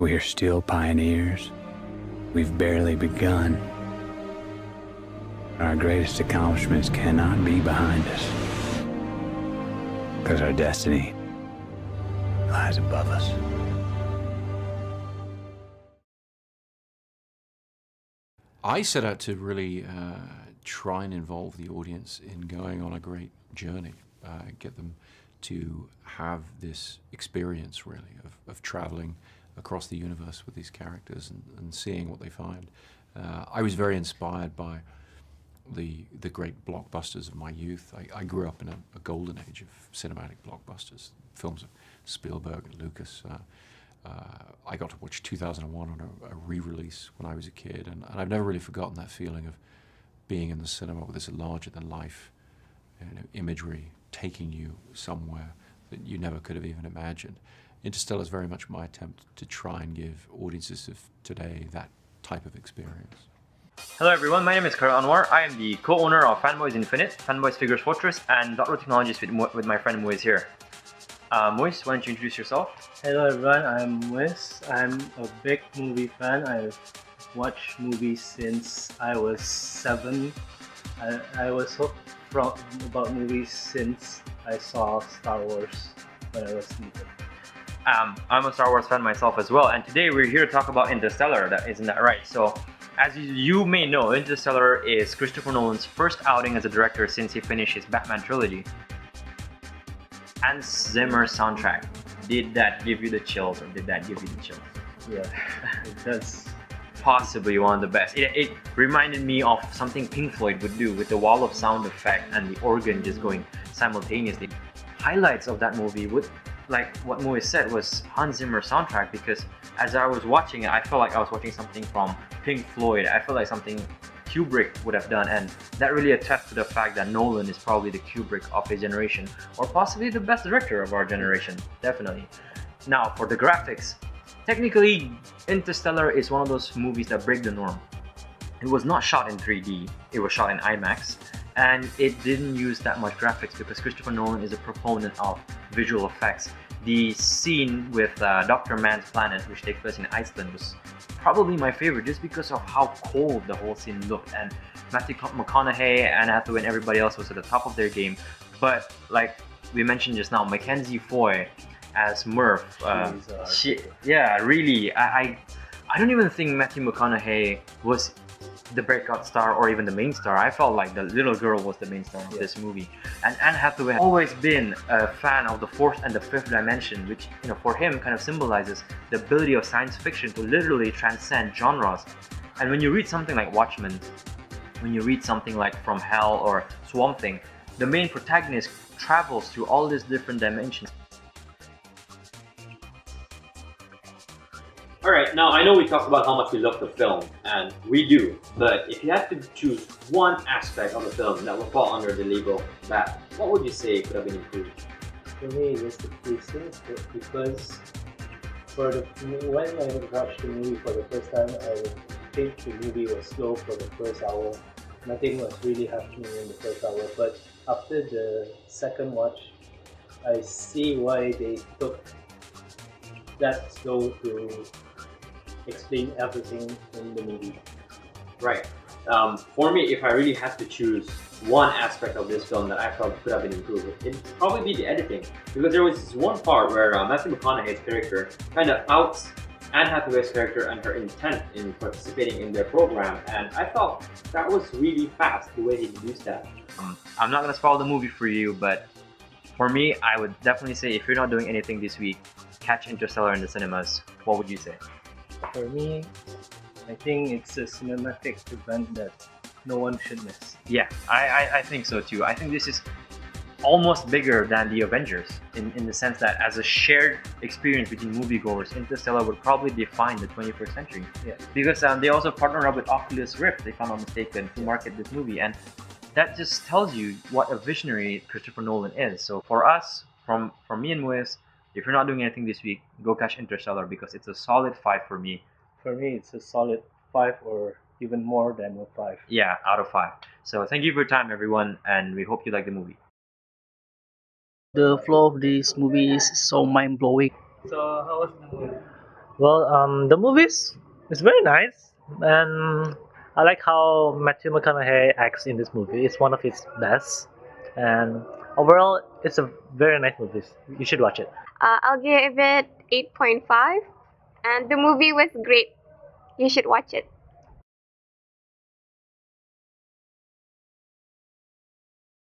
we're still pioneers. We've barely begun. Our greatest accomplishments cannot be behind us, because our destiny lies above us. I set out to really try and involve the audience in going on a great journey, get them to have this experience really of traveling across the universe with these characters and seeing what they find. I was very inspired by the great blockbusters of my youth. I grew up in a golden age of cinematic blockbusters, films of Spielberg and Lucas. I got to watch 2001 on a re-release when I was a kid, and I've never really forgotten that feeling of being in the cinema with this larger-than-life imagery taking you somewhere that you never could have even imagined. Interstellar is very much my attempt to try and give audiences of today that type of experience. Hello everyone, my name is Kara Anwar. I am the co-owner of Fanboys Infinite, Fanboys Figures Fortress, and Dot Technologies with my friend Moise here. Moise, why don't you introduce yourself? Hello everyone, I'm Moise. I'm a big movie fan. I've watched movies since I was 7. I was hooked about movies since I saw Star Wars when I was little. I'm a Star Wars fan myself as well, and today we're here to talk about Interstellar. Isn't that right? So, as you may know, Interstellar is Christopher Nolan's first outing as a director since he finished his Batman trilogy. Hans Zimmer soundtrack. Did that give you the chills, or did that give you the chills? Yeah, it does. Possibly one of the best. It reminded me of something Pink Floyd would do with the wall of sound effect and the organ just going simultaneously. Highlights of that movie would, like what Moise said, was Hans Zimmer soundtrack, because as I was watching it, I felt like I was watching something from Pink Floyd. I felt like something Kubrick would have done, and that really attests to the fact that Nolan is probably the Kubrick of his generation, or possibly the best director of our generation, definitely. Now, for the graphics, technically, Interstellar is one of those movies that break the norm. It was not shot in 3D, it was shot in IMAX, and it didn't use that much graphics because Christopher Nolan is a proponent of visual effects. The scene with Dr. Man's planet, which takes place in Iceland, was probably my favorite just because of how cold the whole scene looked, and Matthew McConaughey, Anne Hathaway, and everybody else was at the top of their game. But like we mentioned just now, Mackenzie Foy as Murph, really, I don't even think Matthew McConaughey was the breakout star or even the main star. I felt like the little girl was the main star of this movie. And Anne Hathaway has always been a fan of the fourth and the fifth dimension, which, you know, for him kind of symbolizes the ability of science fiction to literally transcend genres. And when you read something like Watchmen, when you read something like From Hell or Swamp Thing, the main protagonist travels through all these different dimensions. Alright, now I know we talked about how much we love the film, and we do, but if you had to choose one aspect of the film that would fall under the label bad, what would you say could have been improved? For me, it was the pacing, because when I watched the movie for the first time, I think the movie was slow for the first hour. Nothing was really happening in the first hour, but after the second watch, I see why they took that slow to explain everything in the movie. Right. For me, if I really had to choose one aspect of this film that I felt could have been improved, it'd probably be the editing. Because there was this one part where Matthew McConaughey's character kind of outs Anne Hathaway's character and her intent in participating in their program, and I thought that was really fast, the way he used that. I'm not going to spoil the movie for you, but for me, I would definitely say if you're not doing anything this week, catch Interstellar in the cinemas. What would you say? For me, I think it's a cinematic event that no one should miss. Yeah, I think so too. I think this is almost bigger than the Avengers in the sense that as a shared experience between moviegoers, Interstellar would probably define the 21st century. Yeah. Because they also partnered up with Oculus Rift, if I'm not mistaken, to market this movie, and that just tells you what a visionary Christopher Nolan is. So for us, from me and Moise, if you're not doing anything this week, go catch Interstellar because it's a solid 5 for me. For me, it's a solid 5 or even more than a 5. Yeah, out of 5. So thank you for your time, everyone, and we hope you like the movie. The flow of this movie is so mind-blowing. So how was the movie? Well, the movies is very nice, and I like how Matthew McConaughey acts in this movie. It's one of his best, and overall, it's a very nice movie. You should watch it. I'll give it 8.5, and the movie was great. You should watch it.